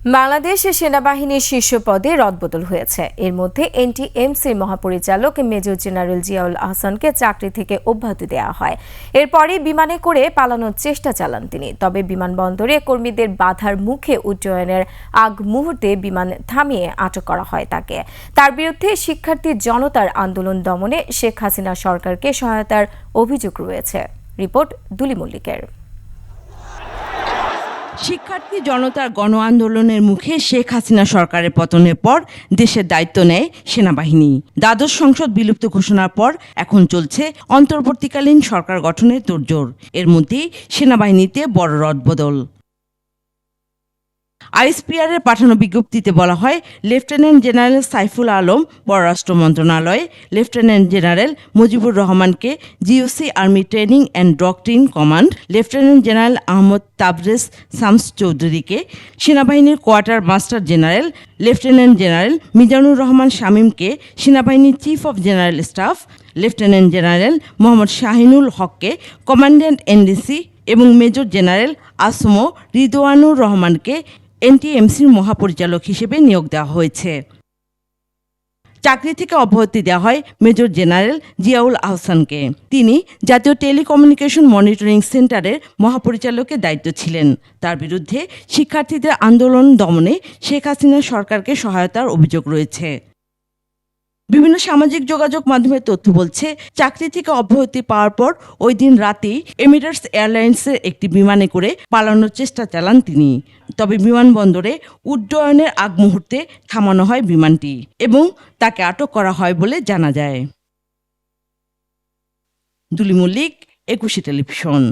বাংলাদেশ সেনাবাহিনীর শীর্ষ পদে রদবদল হয়েছে। এর মধ্যে এনটিএমসির মহাপরিচালক মেজর জেনারেল জিয়াউল আহসানকে চাকরি থেকে অব্যাহতি দেওয়া হয়। এরপরই বিমানে করে পালানোর চেষ্টা চালান তিনি। তবে বিমানবন্দরে কর্মীদের বাধার মুখে উড্ডয়নের আগ মুহূর্তে বিমান থামিয়ে আটক করা হয় তাকে। তার বিরুদ্ধে শিক্ষার্থী জনতার আন্দোলন দমনে শেখ হাসিনা সরকারকে সহায়তার অভিযোগ রয়েছে। রিপোর্ট দুলি মল্লিকের। শিক্ষার্থী জনতার গণ আন্দোলনের মুখে শেখ হাসিনা সরকারের পতনের পর দেশের দায়িত্ব নেয় সেনাবাহিনী। দ্বাদশ সংসদ বিলুপ্ত ঘোষণার পর এখন চলছে অন্তর্বর্তীকালীন সরকার গঠনের তোড়জোড়। এর মধ্যেই সেনাবাহিনীতে বড় রদবদল। আইএসপিআরের পাঠানো বিজ্ঞপ্তিতে বলা হয়, লেফটেন্যান্ট জেনারেল সাইফুল আলম পররাষ্ট্র মন্ত্রণালয়ে, লেফটেন্যান্ট জেনারেল মুজিবুর রহমানকে GOC army training and doctrine command, lieutenant general Ahmad Tabrez Shams চৌধুরীকে সেনাবাহিনীর quartermaster general, lieutenant general Mizanur Rahman শামীমকে সেনাবাহিনীর chief of general staff, lieutenant general Mohammad Shahinul হককে কমান্ড্যান্ট এনডিসি এবং মেজর জেনারেল আসমো রিদওয়ানুর রহমানকে এনটিএমসির মহাপরিচালক হিসেবে নিয়োগ দেওয়া হয়েছে। চাকরি থেকে অব্যাহতি দেওয়া হয় মেজর জেনারেল জিয়াউল আহসানকে। তিনি জাতীয় টেলিকমিউনিকেশন মনিটরিং সেন্টারের মহাপরিচালকের দায়িত্ব ছিলেন। তার বিরুদ্ধে শিক্ষার্থীদের আন্দোলন দমনে শেখ হাসিনা সরকারকে সহায়তার অভিযোগ রয়েছে। বিভিন্ন সামাজিক যোগাযোগ মাধ্যমের তথ্য বলছে, চাকরি থেকে অব্যাহতি পাওয়ার পর ওই দিন রাতেই এমিরেটস এয়ারলাইন্সের একটি বিমানে করে পালানোর চেষ্টা চালান তিনি। তবে বিমানবন্দরে উড্ডয়নের আগ মুহূর্তে থামানো হয় বিমানটি এবং তাকে আটক করা হয় বলে জানা যায়। দুলি মল্লিক, 21 টেলিভিশন।